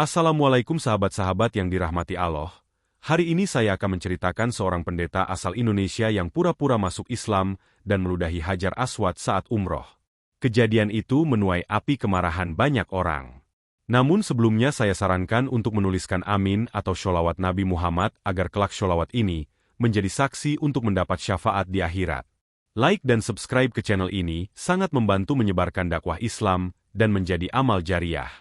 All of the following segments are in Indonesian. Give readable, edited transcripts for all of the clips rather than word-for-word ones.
Assalamualaikum sahabat-sahabat yang dirahmati Allah. Hari ini saya akan menceritakan seorang pendeta asal Indonesia yang pura-pura masuk Islam dan meludahi Hajar Aswad saat umroh. Kejadian itu menuai api kemarahan banyak orang. Namun sebelumnya saya sarankan untuk menuliskan amin atau sholawat Nabi Muhammad agar kelak sholawat ini menjadi saksi untuk mendapat syafaat di akhirat. Like dan subscribe ke channel ini sangat membantu menyebarkan dakwah Islam dan menjadi amal jariah.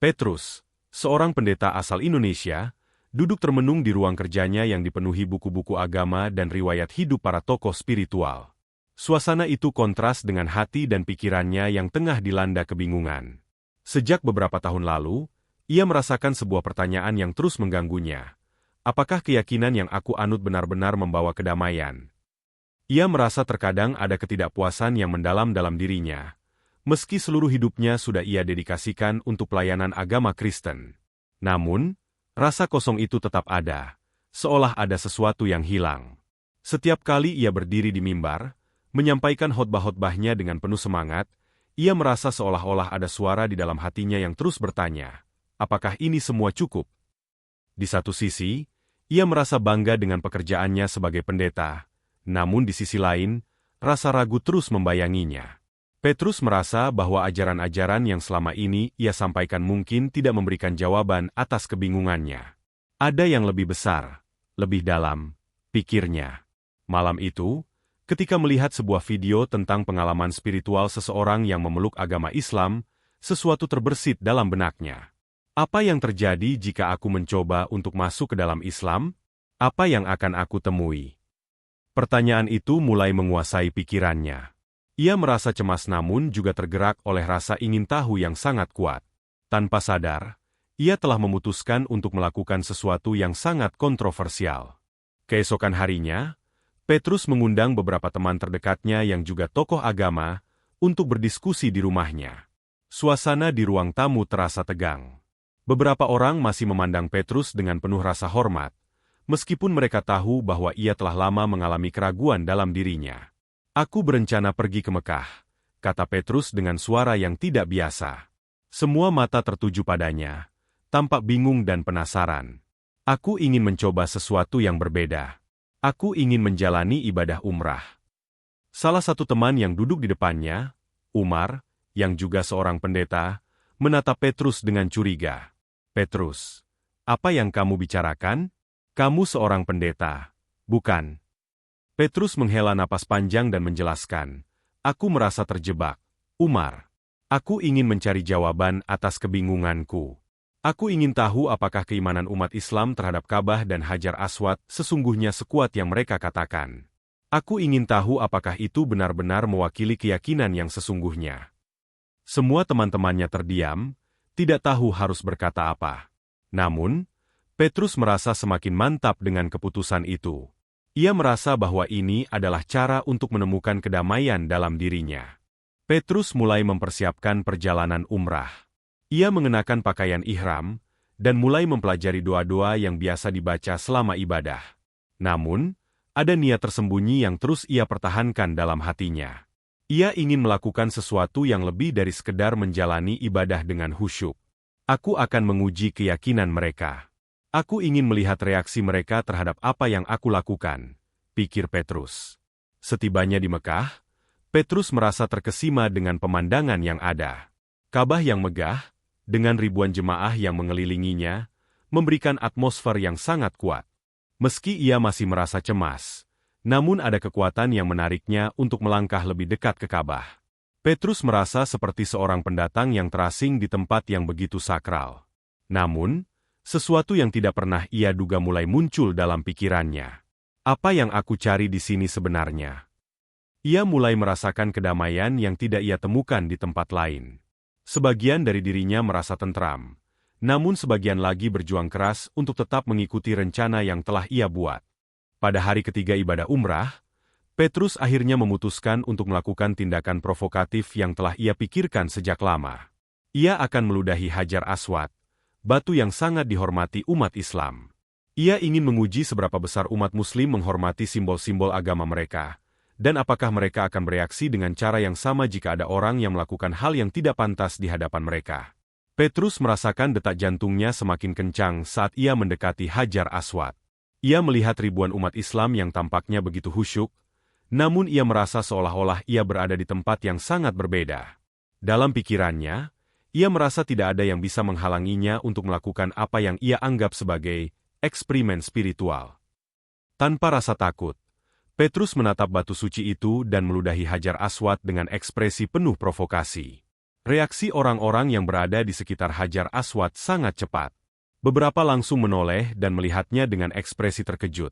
Petrus, seorang pendeta asal Indonesia, duduk termenung di ruang kerjanya yang dipenuhi buku-buku agama dan riwayat hidup para tokoh spiritual. Suasana itu kontras dengan hati dan pikirannya yang tengah dilanda kebingungan. Sejak beberapa tahun lalu, ia merasakan sebuah pertanyaan yang terus mengganggunya. Apakah keyakinan yang aku anut benar-benar membawa kedamaian? Ia merasa terkadang ada ketidakpuasan yang mendalam dalam dirinya, meski seluruh hidupnya sudah ia dedikasikan untuk pelayanan agama Kristen. Namun, rasa kosong itu tetap ada, seolah ada sesuatu yang hilang. Setiap kali ia berdiri di mimbar, menyampaikan khotbah-khotbahnya dengan penuh semangat, ia merasa seolah-olah ada suara di dalam hatinya yang terus bertanya, apakah ini semua cukup? Di satu sisi, ia merasa bangga dengan pekerjaannya sebagai pendeta, namun di sisi lain, rasa ragu terus membayanginya. Petrus merasa bahwa ajaran-ajaran yang selama ini ia sampaikan mungkin tidak memberikan jawaban atas kebingungannya. Ada yang lebih besar, lebih dalam, pikirnya. Malam itu, ketika melihat sebuah video tentang pengalaman spiritual seseorang yang memeluk agama Islam, sesuatu terbersit dalam benaknya. Apa yang terjadi jika aku mencoba untuk masuk ke dalam Islam? Apa yang akan aku temui? Pertanyaan itu mulai menguasai pikirannya. Ia merasa cemas namun juga tergerak oleh rasa ingin tahu yang sangat kuat. Tanpa sadar, ia telah memutuskan untuk melakukan sesuatu yang sangat kontroversial. Keesokan harinya, Petrus mengundang beberapa teman terdekatnya yang juga tokoh agama untuk berdiskusi di rumahnya. Suasana di ruang tamu terasa tegang. Beberapa orang masih memandang Petrus dengan penuh rasa hormat, meskipun mereka tahu bahwa ia telah lama mengalami keraguan dalam dirinya. Aku berencana pergi ke Mekah, kata Petrus dengan suara yang tidak biasa. Semua mata tertuju padanya, tampak bingung dan penasaran. Aku ingin mencoba sesuatu yang berbeda. Aku ingin menjalani ibadah umrah. Salah satu teman yang duduk di depannya, Umar, yang juga seorang pendeta, menatap Petrus dengan curiga. Petrus, apa yang kamu bicarakan? Kamu seorang pendeta, bukan? Petrus menghela napas panjang dan menjelaskan, aku merasa terjebak. Umar, aku ingin mencari jawaban atas kebingunganku. Aku ingin tahu apakah keimanan umat Islam terhadap Ka'bah dan Hajar Aswad sesungguhnya sekuat yang mereka katakan. Aku ingin tahu apakah itu benar-benar mewakili keyakinan yang sesungguhnya. Semua teman-temannya terdiam, tidak tahu harus berkata apa. Namun, Petrus merasa semakin mantap dengan keputusan itu. Ia merasa bahwa ini adalah cara untuk menemukan kedamaian dalam dirinya. Petrus mulai mempersiapkan perjalanan umrah. Ia mengenakan pakaian ihram, dan mulai mempelajari doa-doa yang biasa dibaca selama ibadah. Namun, ada niat tersembunyi yang terus ia pertahankan dalam hatinya. Ia ingin melakukan sesuatu yang lebih dari sekedar menjalani ibadah dengan khusyuk. Aku akan menguji keyakinan mereka. Aku ingin melihat reaksi mereka terhadap apa yang aku lakukan, pikir Petrus. Setibanya di Mekah, Petrus merasa terkesima dengan pemandangan yang ada. Ka'bah yang megah, dengan ribuan jemaah yang mengelilinginya, memberikan atmosfer yang sangat kuat. Meski ia masih merasa cemas, namun ada kekuatan yang menariknya untuk melangkah lebih dekat ke Ka'bah. Petrus merasa seperti seorang pendatang yang terasing di tempat yang begitu sakral. Namun, sesuatu yang tidak pernah ia duga mulai muncul dalam pikirannya. Apa yang aku cari di sini sebenarnya? Ia mulai merasakan kedamaian yang tidak ia temukan di tempat lain. Sebagian dari dirinya merasa tentram, namun sebagian lagi berjuang keras untuk tetap mengikuti rencana yang telah ia buat. Pada hari ketiga ibadah umrah, Petrus akhirnya memutuskan untuk melakukan tindakan provokatif yang telah ia pikirkan sejak lama. Ia akan meludahi Hajar Aswad, batu yang sangat dihormati umat Islam. Ia ingin menguji seberapa besar umat Muslim menghormati simbol-simbol agama mereka, dan apakah mereka akan bereaksi dengan cara yang sama jika ada orang yang melakukan hal yang tidak pantas di hadapan mereka. Petrus merasakan detak jantungnya semakin kencang saat ia mendekati Hajar Aswad. Ia melihat ribuan umat Islam yang tampaknya begitu khusyuk, namun ia merasa seolah-olah ia berada di tempat yang sangat berbeda. Dalam pikirannya, ia merasa tidak ada yang bisa menghalanginya untuk melakukan apa yang ia anggap sebagai eksperimen spiritual. Tanpa rasa takut, Petrus menatap batu suci itu dan meludahi Hajar Aswad dengan ekspresi penuh provokasi. Reaksi orang-orang yang berada di sekitar Hajar Aswad sangat cepat. Beberapa langsung menoleh dan melihatnya dengan ekspresi terkejut,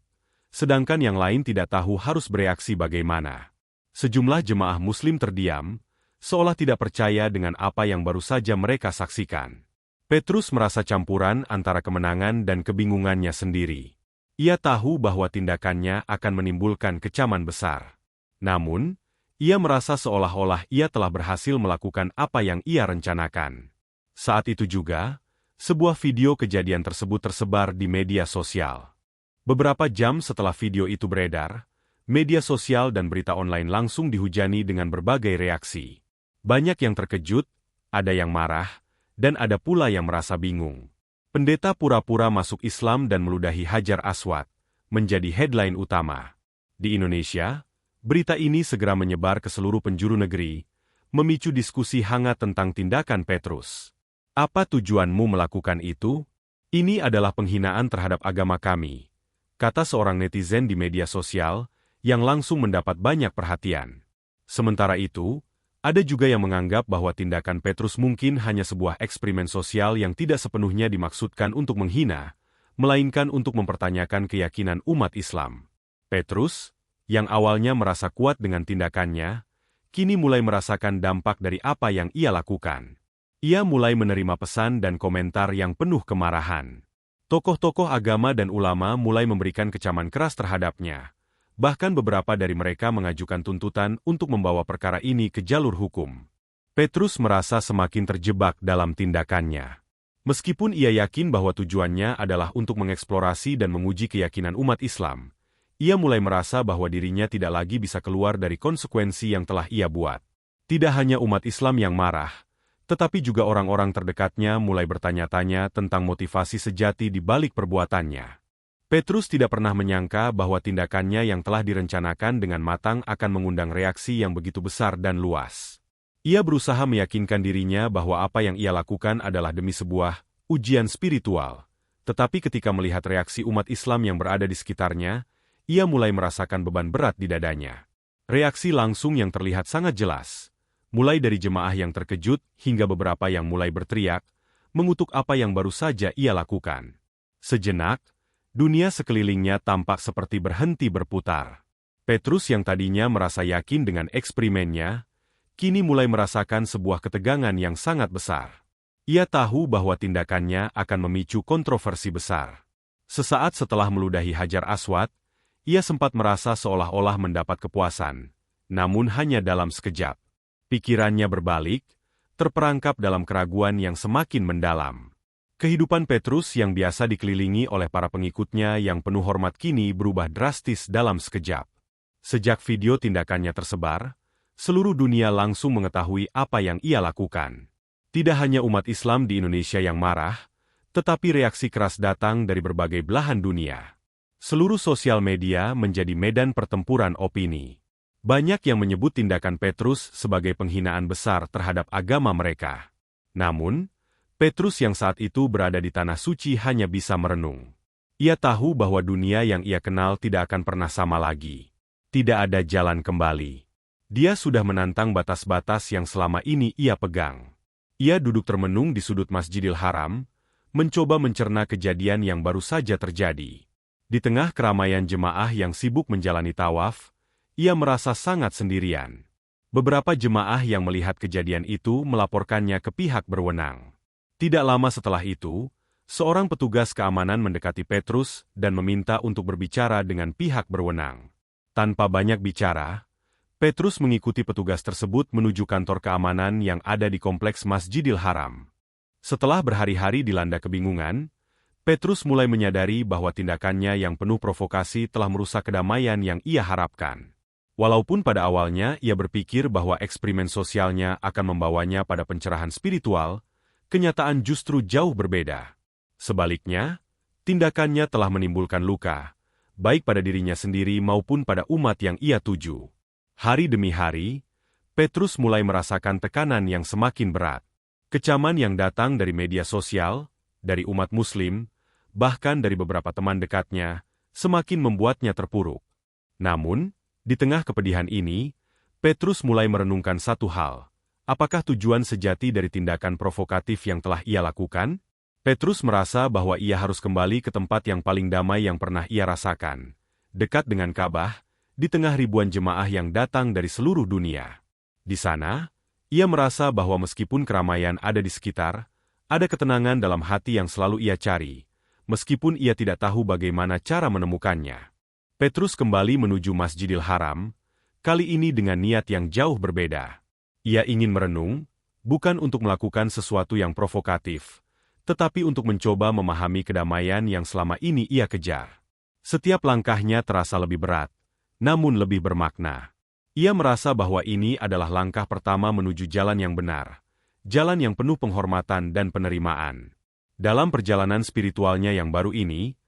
sedangkan yang lain tidak tahu harus bereaksi bagaimana. Sejumlah jemaah Muslim terdiam, seolah tidak percaya dengan apa yang baru saja mereka saksikan. Petrus merasa campuran antara kemenangan dan kebingungannya sendiri. Ia tahu bahwa tindakannya akan menimbulkan kecaman besar. Namun, ia merasa seolah-olah ia telah berhasil melakukan apa yang ia rencanakan. Saat itu juga, sebuah video kejadian tersebut tersebar di media sosial. Beberapa jam setelah video itu beredar, media sosial dan berita online langsung dihujani dengan berbagai reaksi. Banyak yang terkejut, ada yang marah, dan ada pula yang merasa bingung. Pendeta pura-pura masuk Islam dan meludahi Hajar Aswad menjadi headline utama. Di Indonesia, berita ini segera menyebar ke seluruh penjuru negeri, memicu diskusi hangat tentang tindakan Petrus. Apa tujuanmu melakukan itu? Ini adalah penghinaan terhadap agama kami, kata seorang netizen di media sosial, yang langsung mendapat banyak perhatian. Sementara itu, ada juga yang menganggap bahwa tindakan Petrus mungkin hanya sebuah eksperimen sosial yang tidak sepenuhnya dimaksudkan untuk menghina, melainkan untuk mempertanyakan keyakinan umat Islam. Petrus, yang awalnya merasa kuat dengan tindakannya, kini mulai merasakan dampak dari apa yang ia lakukan. Ia mulai menerima pesan dan komentar yang penuh kemarahan. Tokoh-tokoh agama dan ulama mulai memberikan kecaman keras terhadapnya. Bahkan beberapa dari mereka mengajukan tuntutan untuk membawa perkara ini ke jalur hukum. Petrus merasa semakin terjebak dalam tindakannya. Meskipun ia yakin bahwa tujuannya adalah untuk mengeksplorasi dan menguji keyakinan umat Islam, ia mulai merasa bahwa dirinya tidak lagi bisa keluar dari konsekuensi yang telah ia buat. Tidak hanya umat Islam yang marah, tetapi juga orang-orang terdekatnya mulai bertanya-tanya tentang motivasi sejati di balik perbuatannya. Petrus tidak pernah menyangka bahwa tindakannya yang telah direncanakan dengan matang akan mengundang reaksi yang begitu besar dan luas. Ia berusaha meyakinkan dirinya bahwa apa yang ia lakukan adalah demi sebuah ujian spiritual. Tetapi ketika melihat reaksi umat Islam yang berada di sekitarnya, ia mulai merasakan beban berat di dadanya. Reaksi langsung yang terlihat sangat jelas, mulai dari jemaah yang terkejut hingga beberapa yang mulai berteriak, mengutuk apa yang baru saja ia lakukan. Sejenak, dunia sekelilingnya tampak seperti berhenti berputar. Petrus yang tadinya merasa yakin dengan eksperimennya, kini mulai merasakan sebuah ketegangan yang sangat besar. Ia tahu bahwa tindakannya akan memicu kontroversi besar. Sesaat setelah meludahi Hajar Aswad, ia sempat merasa seolah-olah mendapat kepuasan, namun hanya dalam sekejap. Pikirannya berbalik, terperangkap dalam keraguan yang semakin mendalam. Kehidupan Petrus yang biasa dikelilingi oleh para pengikutnya yang penuh hormat kini berubah drastis dalam sekejap. Sejak video tindakannya tersebar, seluruh dunia langsung mengetahui apa yang ia lakukan. Tidak hanya umat Islam di Indonesia yang marah, tetapi reaksi keras datang dari berbagai belahan dunia. Seluruh sosial media menjadi medan pertempuran opini. Banyak yang menyebut tindakan Petrus sebagai penghinaan besar terhadap agama mereka. Namun, Petrus yang saat itu berada di Tanah Suci hanya bisa merenung. Ia tahu bahwa dunia yang ia kenal tidak akan pernah sama lagi. Tidak ada jalan kembali. Dia sudah menantang batas-batas yang selama ini ia pegang. Ia duduk termenung di sudut Masjidil Haram, mencoba mencerna kejadian yang baru saja terjadi. Di tengah keramaian jemaah yang sibuk menjalani tawaf, ia merasa sangat sendirian. Beberapa jemaah yang melihat kejadian itu melaporkannya ke pihak berwenang. Tidak lama setelah itu, seorang petugas keamanan mendekati Petrus dan meminta untuk berbicara dengan pihak berwenang. Tanpa banyak bicara, Petrus mengikuti petugas tersebut menuju kantor keamanan yang ada di kompleks Masjidil Haram. Setelah berhari-hari dilanda kebingungan, Petrus mulai menyadari bahwa tindakannya yang penuh provokasi telah merusak kedamaian yang ia harapkan. Walaupun pada awalnya ia berpikir bahwa eksperimen sosialnya akan membawanya pada pencerahan spiritual, kenyataan justru jauh berbeda. Sebaliknya, tindakannya telah menimbulkan luka, baik pada dirinya sendiri maupun pada umat yang ia tuju. Hari demi hari, Petrus mulai merasakan tekanan yang semakin berat. Kecaman yang datang dari media sosial, dari umat Muslim, bahkan dari beberapa teman dekatnya, semakin membuatnya terpuruk. Namun, di tengah kepedihan ini, Petrus mulai merenungkan satu hal. Apakah tujuan sejati dari tindakan provokatif yang telah ia lakukan? Petrus merasa bahwa ia harus kembali ke tempat yang paling damai yang pernah ia rasakan, dekat dengan Ka'bah, di tengah ribuan jemaah yang datang dari seluruh dunia. Di sana, ia merasa bahwa meskipun keramaian ada di sekitar, ada ketenangan dalam hati yang selalu ia cari, meskipun ia tidak tahu bagaimana cara menemukannya. Petrus kembali menuju Masjidil Haram, kali ini dengan niat yang jauh berbeda. Ia ingin merenung, bukan untuk melakukan sesuatu yang provokatif, tetapi untuk mencoba memahami kedamaian yang selama ini ia kejar. Setiap langkahnya terasa lebih berat, namun lebih bermakna. Ia merasa bahwa ini adalah langkah pertama menuju jalan yang benar, jalan yang penuh penghormatan dan penerimaan. Dalam perjalanan spiritualnya yang baru ini,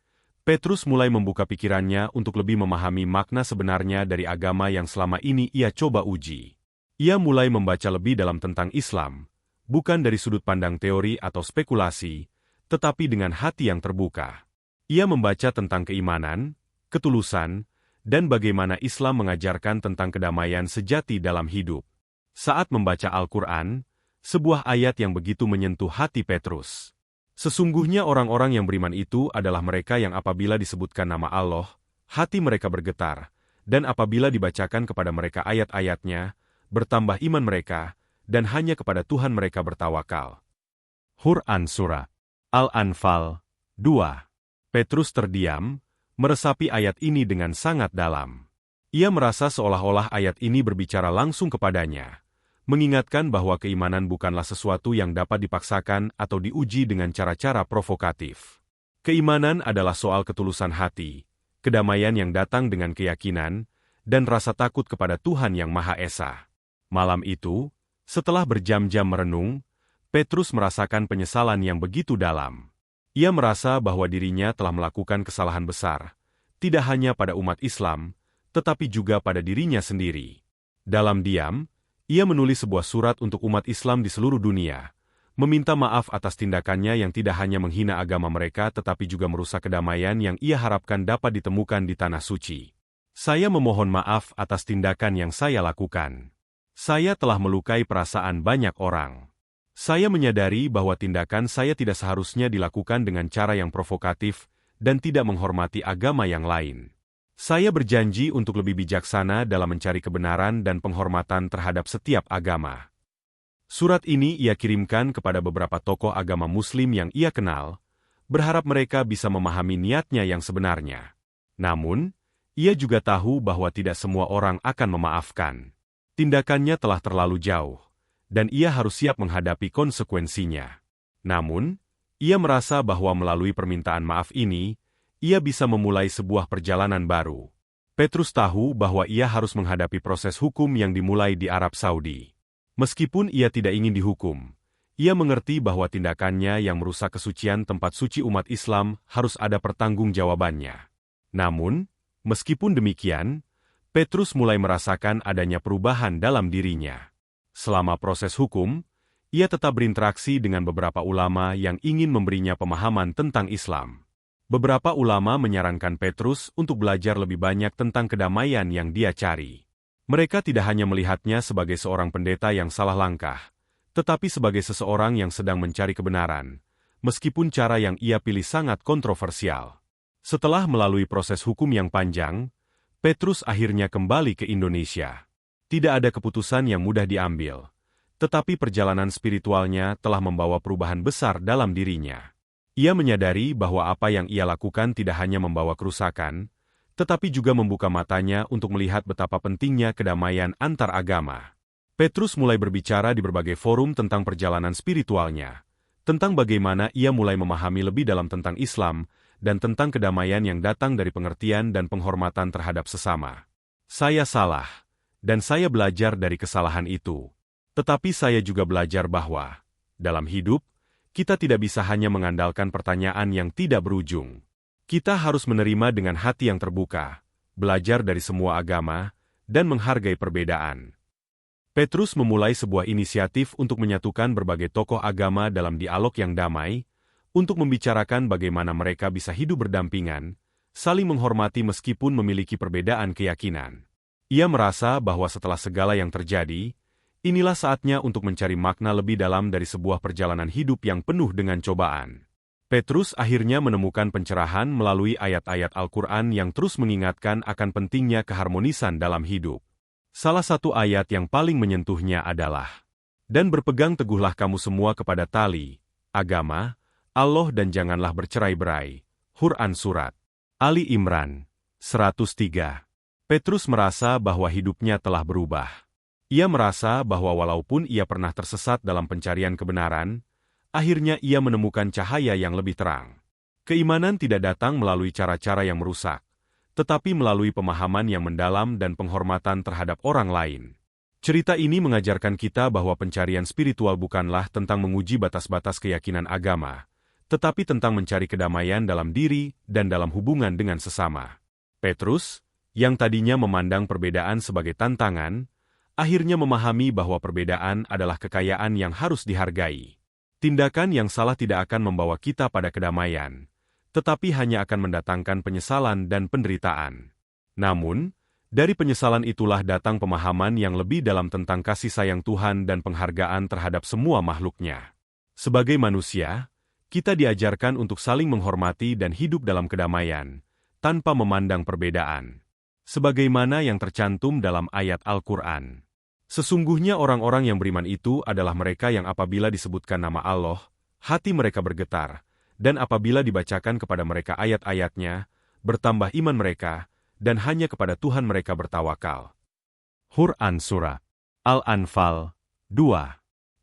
Petrus mulai membuka pikirannya untuk lebih memahami makna sebenarnya dari agama yang selama ini ia coba uji. Ia mulai membaca lebih dalam tentang Islam, bukan dari sudut pandang teori atau spekulasi, tetapi dengan hati yang terbuka. Ia membaca tentang keimanan, ketulusan, dan bagaimana Islam mengajarkan tentang kedamaian sejati dalam hidup. Saat membaca Al-Quran, sebuah ayat yang begitu menyentuh hati Petrus. Sesungguhnya orang-orang yang beriman itu adalah mereka yang apabila disebutkan nama Allah, hati mereka bergetar, dan apabila dibacakan kepada mereka ayat-ayatnya, bertambah iman mereka, dan hanya kepada Tuhan mereka bertawakal. Quran Surat Al-Anfal 2. Petrus terdiam, meresapi ayat ini dengan sangat dalam. Ia merasa seolah-olah ayat ini berbicara langsung kepadanya, mengingatkan bahwa keimanan bukanlah sesuatu yang dapat dipaksakan atau diuji dengan cara-cara provokatif. Keimanan adalah soal ketulusan hati, kedamaian yang datang dengan keyakinan, dan rasa takut kepada Tuhan yang Maha Esa. Malam itu, setelah berjam-jam merenung, Petrus merasakan penyesalan yang begitu dalam. Ia merasa bahwa dirinya telah melakukan kesalahan besar, tidak hanya pada umat Islam, tetapi juga pada dirinya sendiri. Dalam diam, ia menulis sebuah surat untuk umat Islam di seluruh dunia, meminta maaf atas tindakannya yang tidak hanya menghina agama mereka tetapi juga merusak kedamaian yang ia harapkan dapat ditemukan di Tanah Suci. Saya memohon maaf atas tindakan yang saya lakukan. Saya telah melukai perasaan banyak orang. Saya menyadari bahwa tindakan saya tidak seharusnya dilakukan dengan cara yang provokatif dan tidak menghormati agama yang lain. Saya berjanji untuk lebih bijaksana dalam mencari kebenaran dan penghormatan terhadap setiap agama. Surat ini ia kirimkan kepada beberapa tokoh agama Muslim yang ia kenal, berharap mereka bisa memahami niatnya yang sebenarnya. Namun, ia juga tahu bahwa tidak semua orang akan memaafkan. Tindakannya telah terlalu jauh, dan ia harus siap menghadapi konsekuensinya. Namun, ia merasa bahwa melalui permintaan maaf ini, ia bisa memulai sebuah perjalanan baru. Petrus tahu bahwa ia harus menghadapi proses hukum yang dimulai di Arab Saudi. Meskipun ia tidak ingin dihukum, ia mengerti bahwa tindakannya yang merusak kesucian tempat suci umat Islam harus ada pertanggungjawabannya. Namun, meskipun demikian, Petrus mulai merasakan adanya perubahan dalam dirinya. Selama proses hukum, ia tetap berinteraksi dengan beberapa ulama yang ingin memberinya pemahaman tentang Islam. Beberapa ulama menyarankan Petrus untuk belajar lebih banyak tentang kedamaian yang dia cari. Mereka tidak hanya melihatnya sebagai seorang pendeta yang salah langkah, tetapi sebagai seseorang yang sedang mencari kebenaran, meskipun cara yang ia pilih sangat kontroversial. Setelah melalui proses hukum yang panjang, Petrus akhirnya kembali ke Indonesia. Tidak ada keputusan yang mudah diambil, tetapi perjalanan spiritualnya telah membawa perubahan besar dalam dirinya. Ia menyadari bahwa apa yang ia lakukan tidak hanya membawa kerusakan, tetapi juga membuka matanya untuk melihat betapa pentingnya kedamaian antar agama. Petrus mulai berbicara di berbagai forum tentang perjalanan spiritualnya, tentang bagaimana ia mulai memahami lebih dalam tentang Islam, dan tentang kedamaian yang datang dari pengertian dan penghormatan terhadap sesama. Saya salah. Dan saya belajar dari kesalahan itu. Tetapi saya juga belajar bahwa, dalam hidup, Kita tidak bisa hanya mengandalkan pertanyaan yang tidak berujung. Kita harus menerima dengan hati yang terbuka, belajar dari semua agama, dan menghargai perbedaan. Petrus memulai sebuah inisiatif untuk menyatukan berbagai tokoh agama dalam dialog yang damai, untuk membicarakan bagaimana mereka bisa hidup berdampingan, saling menghormati meskipun memiliki perbedaan keyakinan. Ia merasa bahwa setelah segala yang terjadi, inilah saatnya untuk mencari makna lebih dalam dari sebuah perjalanan hidup yang penuh dengan cobaan. Petrus akhirnya menemukan pencerahan melalui ayat-ayat Al-Quran yang terus mengingatkan akan pentingnya keharmonisan dalam hidup. Salah satu ayat yang paling menyentuhnya adalah, "Dan berpegang teguhlah kamu semua kepada tali, agama, Allah dan janganlah bercerai-berai." Quran Surat Ali Imran 103. Petrus merasa bahwa hidupnya telah berubah. Ia merasa bahwa walaupun ia pernah tersesat dalam pencarian kebenaran, akhirnya ia menemukan cahaya yang lebih terang. Keimanan tidak datang melalui cara-cara yang merusak, tetapi melalui pemahaman yang mendalam dan penghormatan terhadap orang lain. Cerita ini mengajarkan kita bahwa pencarian spiritual bukanlah tentang menguji batas-batas keyakinan agama, tetapi tentang mencari kedamaian dalam diri dan dalam hubungan dengan sesama. Petrus, yang tadinya memandang perbedaan sebagai tantangan, akhirnya memahami bahwa perbedaan adalah kekayaan yang harus dihargai. Tindakan yang salah tidak akan membawa kita pada kedamaian, tetapi hanya akan mendatangkan penyesalan dan penderitaan. Namun, dari penyesalan itulah datang pemahaman yang lebih dalam tentang kasih sayang Tuhan dan penghargaan terhadap semua makhluknya. Sebagai manusia, kita diajarkan untuk saling menghormati dan hidup dalam kedamaian, tanpa memandang perbedaan. Sebagaimana yang tercantum dalam ayat Al-Quran. Sesungguhnya orang-orang yang beriman itu adalah mereka yang apabila disebutkan nama Allah, hati mereka bergetar, dan apabila dibacakan kepada mereka ayat-ayatnya, bertambah iman mereka, dan hanya kepada Tuhan mereka bertawakal. Quran Surat Al-Anfal 2.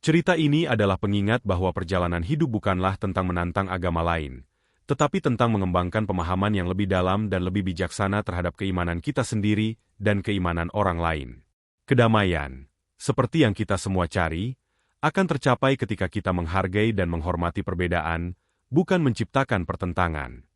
Cerita ini adalah pengingat bahwa perjalanan hidup bukanlah tentang menantang agama lain, tetapi tentang mengembangkan pemahaman yang lebih dalam dan lebih bijaksana terhadap keimanan kita sendiri dan keimanan orang lain. Kedamaian, seperti yang kita semua cari, akan tercapai ketika kita menghargai dan menghormati perbedaan, bukan menciptakan pertentangan.